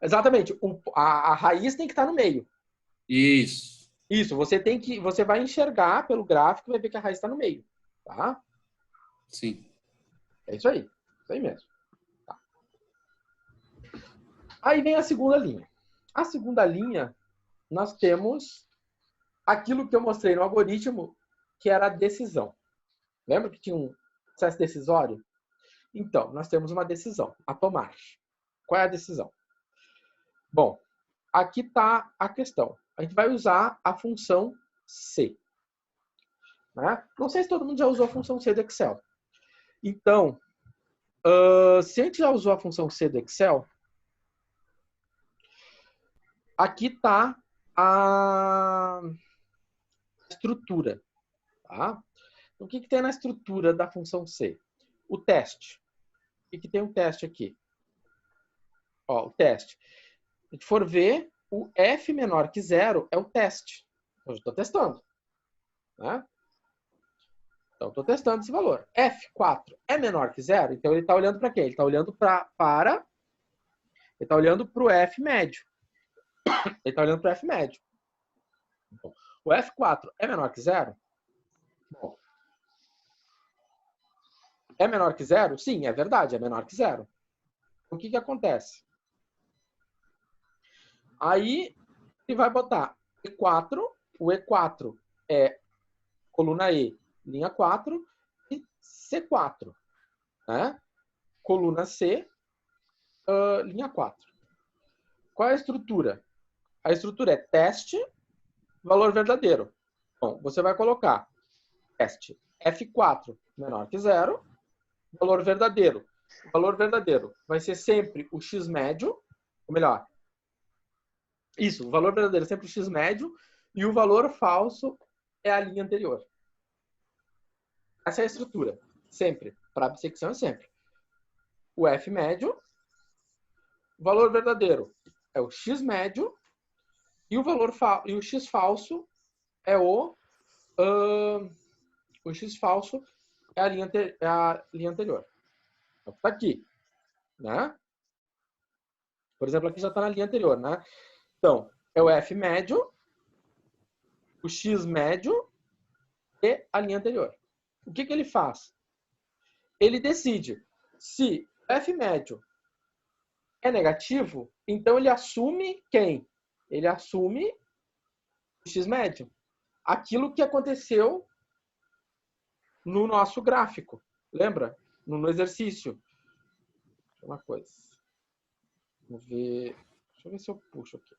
Exatamente. A raiz tem que estar no meio. Isso. Isso. Você vai enxergar pelo gráfico e vai ver que a raiz está no meio. Tá? Sim. É isso aí. Isso aí mesmo. Tá. Aí vem a segunda linha. A segunda linha, nós temos aquilo que eu mostrei no algoritmo, que era a decisão. Lembra que tinha um processo decisório? Então, nós temos uma decisão a tomar. Qual é a decisão? Bom, aqui está a questão. A gente vai usar a função C. Né? Não sei se todo mundo já usou a função C do Excel. Então, se a gente já usou a função C do Excel, aqui está a estrutura. Tá? Então, o que tem na estrutura da função C? O teste. O que tem um teste aqui? Ó, o teste. Se a gente for ver, o F menor que 0 é o teste. Eu estou testando. Né? Então, estou testando esse valor. F4 é menor que 0, então ele está olhando para quê? Ele está olhando para o F médio. Ele está olhando para o F médio. Então, o F4 é menor que 0? Bom, é menor que 0? Sim, é verdade, é menor que 0. O que acontece? Aí, ele vai botar E4. O E4 é coluna E, linha 4, e C4. Né? Coluna C, linha 4. Qual é a estrutura? A estrutura é teste, valor verdadeiro. Bom, você vai colocar teste F4 menor que 0, valor verdadeiro. O valor verdadeiro vai ser sempre o X médio, ou melhor, isso, o valor verdadeiro é sempre o X médio, e o valor falso é a linha anterior. Essa é a estrutura, sempre. Para a bissecção é sempre. O F médio, o valor verdadeiro é o X médio, e o X falso é o X falso é a linha anterior. Está aqui. Né? Por exemplo, aqui já está na linha anterior. Né? Então, é o F médio, o X médio e a linha anterior. O que ele faz? Ele decide se o F médio é negativo, então ele assume quem? Ele assume o X médio. Aquilo que aconteceu no nosso gráfico. Lembra? No exercício. Uma coisa. Vamos ver. Deixa eu ver se eu puxo aqui.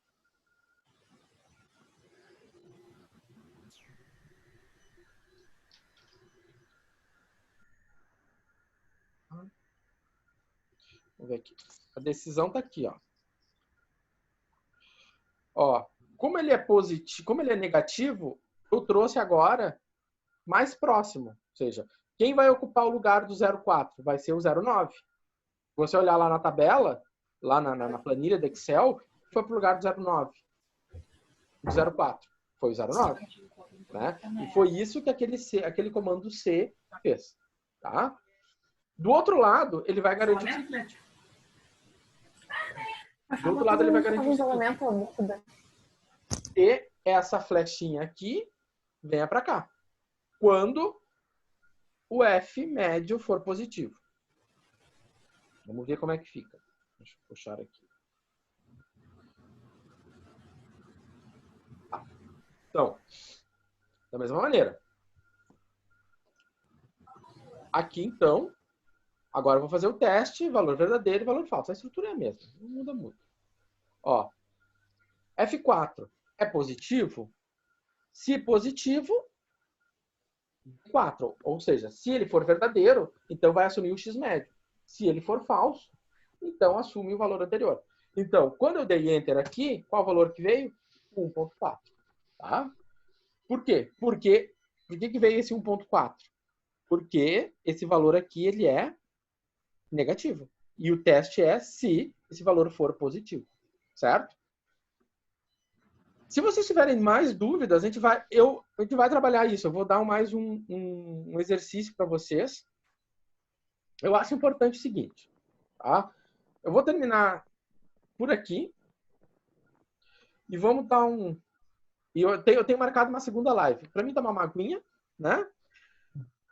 Vamos ver aqui. A decisão está aqui, ó. Ó, como ele é positivo, como ele é negativo, eu trouxe agora mais próximo. Ou seja, quem vai ocupar o lugar do 0,4? Vai ser o 0,9. Se você olhar lá na tabela, lá na planilha do Excel, foi para o lugar do 0,9. Do 0,4. Foi o 0,9. Né? E foi isso que aquele comando C fez. Tá? Do outro lado, ele vai garantir o seguinte. Do outro lado, ele vai garantir o seguinte. E essa flechinha aqui venha para cá. Quando o F médio for positivo. Vamos ver como é que fica. Deixa eu puxar aqui. Então, da mesma maneira. Aqui, então, Agora eu vou fazer o teste, valor verdadeiro e valor falso. A estrutura é a mesma, não muda muito. Ó, F4 é positivo? Se positivo, 4. Ou seja, se ele for verdadeiro, então vai assumir o x médio. Se ele for falso, então assume o valor anterior. Então, quando eu dei Enter aqui, qual o valor que veio? 1.4. Tá? Por quê? Por que veio esse 1.4? Porque esse valor aqui ele é negativo. E o teste é se esse valor for positivo. Certo? Se vocês tiverem mais dúvidas, a gente vai trabalhar isso. Eu vou dar mais um exercício para vocês. Eu acho importante o seguinte. Tá? Eu vou terminar por aqui. E vamos dar um... E eu tenho marcado uma segunda live. Para mim tomar uma aguinha, né?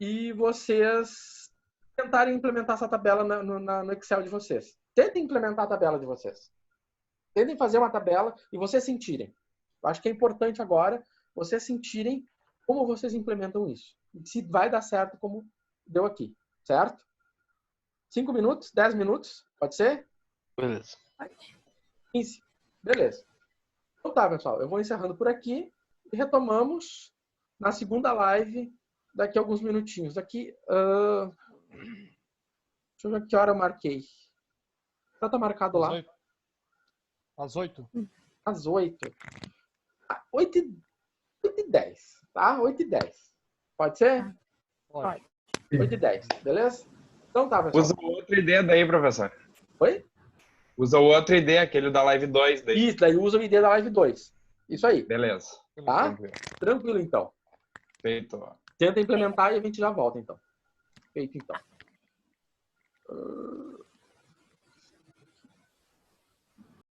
E vocês tentarem implementar essa tabela no Excel de vocês. Tentem implementar a tabela de vocês. Tentem fazer uma tabela e vocês sentirem. Eu acho que é importante agora vocês sentirem como vocês implementam isso. E se vai dar certo como deu aqui. Certo? 5 minutos? 10 minutos? Pode ser? Beleza. 15. Beleza. Então tá, pessoal. Eu vou encerrando por aqui e retomamos na segunda live daqui a alguns minutinhos. Daqui... Deixa eu ver que hora eu marquei. Já tá marcado lá. Às 8. Às 8. 8h10, tá? 8h10. Pode ser? Pode. 8h10, beleza? Então tá, pessoal. Usa outra ideia daí, professor. Oi? Usa outra ideia, aquele da live 2 daí. Isso, daí usa o ID da live 2. Isso aí. Beleza. Tá? Tranquilo. Tranquilo, então. Feito. Tenta implementar e a gente já volta, então. Feito, então.